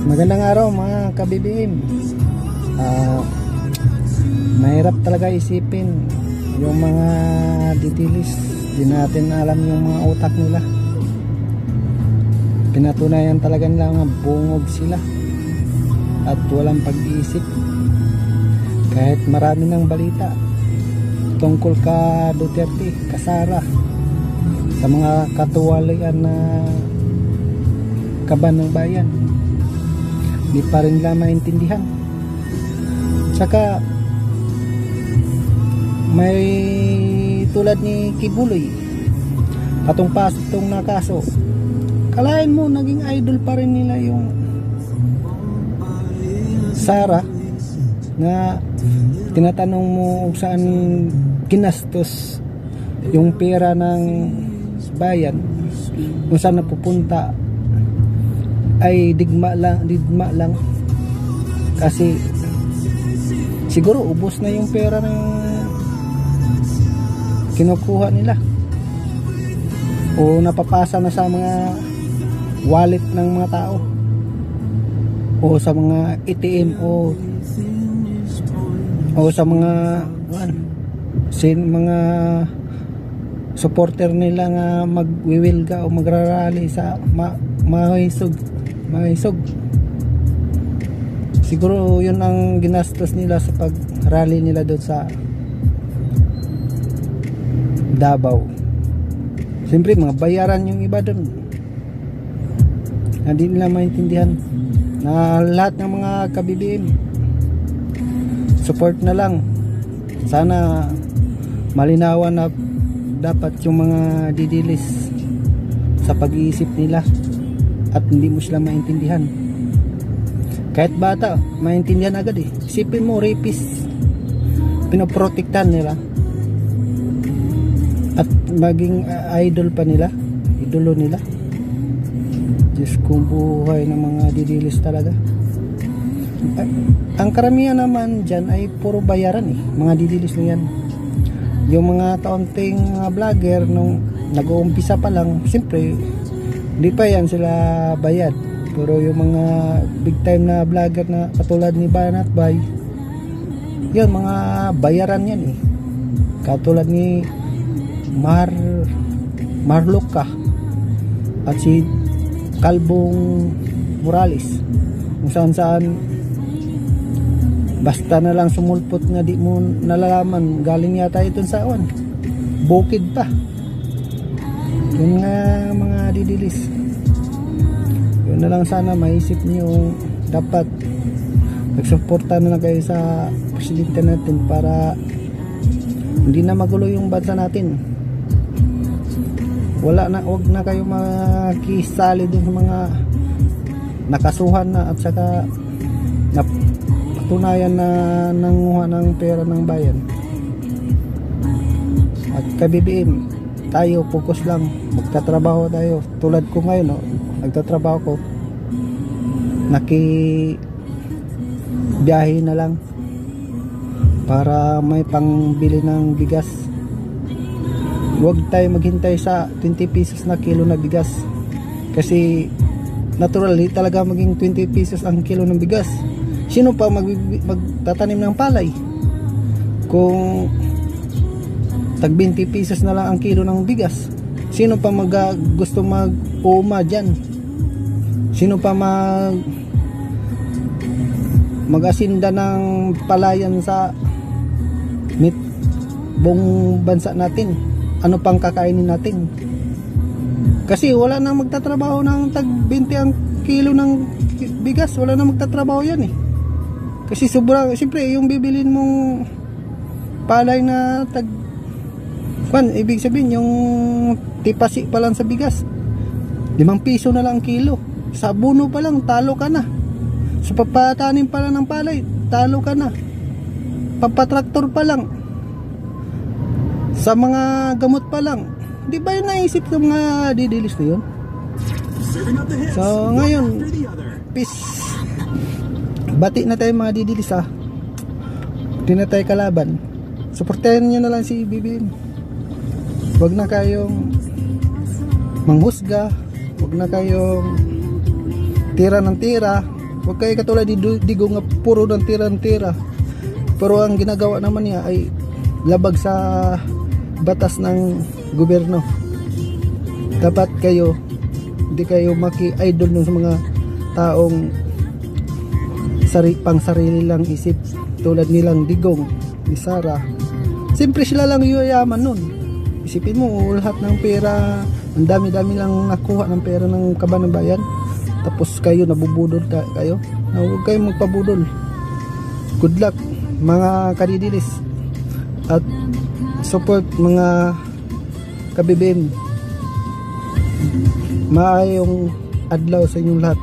Magandang araw mga ka-BBM. Mahirap talaga isipin yung mga didilis. Di natin alam yung mga utak nila. Pinatunayan talaga nila nga bungog sila at walang pag-iisip. Kahit marami ng balita tungkol ka Duterte, Kasara, sa mga katuwalian na kaban ng bayan, di pa rin nila maintindihan. Tsaka may tulad ni Kibuloy, patong-pasok na kaso. Kalahin mo naging idol pa rin nila yung Sara, na tinatanong mo saan ginastos yung pera ng bayan, kung saan napupunta, ay digma lang kasi siguro ubos na yung pera ng kinukuha nila o napapasa na sa mga wallet ng mga tao o sa mga ATM o sa mga mga supporter nila nga magwiwilga o magrarally sa mahisog. Siguro yun ang ginastos nila sa pag-rally nila doon sa Davao. Siyempre mga bayaran yung iba doon, hindi nila maintindihan. Na lahat ng mga ka-BBM, support na lang. Sana malinawan na dapat yung mga didilis sa pag-iisip nila at hindi mo sila maintindihan. Kahit bata, maintindihan agad eh. Isipin mo, rapist, pinoprotektan nila at maging idol pa nila, idolo nila. Diyos kong buhay ng mga didilis talaga. Ang karamihan naman dyan ay puro bayaran eh, mga didilis na yan. Yung mga kaunting vlogger nung nag-uumpisa pa lang, siyempre hindi pa yan sila bayad. Pero yung mga big time na vlogger na katulad ni Banat Bay, yun mga bayaran yan eh. Katulad ni Marloka at si Kalbong Morales, kung saan basta na lang sumulpot nga di mo nalalaman, galing yata ito sa awan, bukid pa. Yun nga mga didilis, yun na lang. Sana maisip nyo, dapat nagsuporta na lang kayo sa presidente natin para hindi na magulo yung bansa natin. Wag na kayo makisali dun sa mga nakasuhan na at saka napatunayan na nanguha ng pera ng bayan. At ka-BBM, tayo focus lang, magtatrabaho tayo. Tulad ko ngayon, nagtatrabaho ko, nakibiyahe na lang para may pangbili ng bigas. Huwag tayo maghintay sa 20 pesos na kilo na bigas, kasi naturally talaga maging 20 pesos ang kilo ng bigas. Sino pa magtatanim ng palay kung tag 20 pesos na lang ang kilo ng bigas? Sino pa gusto mag-uma dyan? Sino pa mag-asinda ng palayan sa buong bansa natin? Ano pang kakainin natin? Kasi wala nang magtatrabaho ng tag 20 ang kilo ng bigas. Wala nang magtatrabaho yan eh. Kasi sobrang, siyempre yung bibilin mong palay na tag ibig sabihin yung tipasi pa lang sa bigas, 5 piso na lang kilo. Sa buno pa lang talo ka na. Sa papatanim pa lang ng palay, talo ka na. Papatraktor pa lang, sa mga gamot pa lang. Di ba yun naisip ng mga didilis na yun? So ngayon, peace. Bati na tayo mga didilis ha. Di na tayo kalaban. Supportahan nyo na lang si BBM. Huwag na kayong manghusga, huwag na kayong tira ng tira, Huwag kayo katulad ni Digong nga puro ng tira-tira. Pero ang ginagawa naman niya ay labag sa batas ng gobyerno. Dapat kayo, hindi kayo maki-idol ng mga taong pang sarili lang isip, tulad nilang Digong, ni Sara. Siyempre sila lang yuyaman nun. Isipin mo, lahat ng pera, ang dami-dami lang nakuha ng pera ng kaban ng bayan, tapos kayo nabubudol kayo. Huwag kayong magpabudol. Good luck mga kadidilis, at support mga kabibim. Maayong adlaw sa inyong lahat.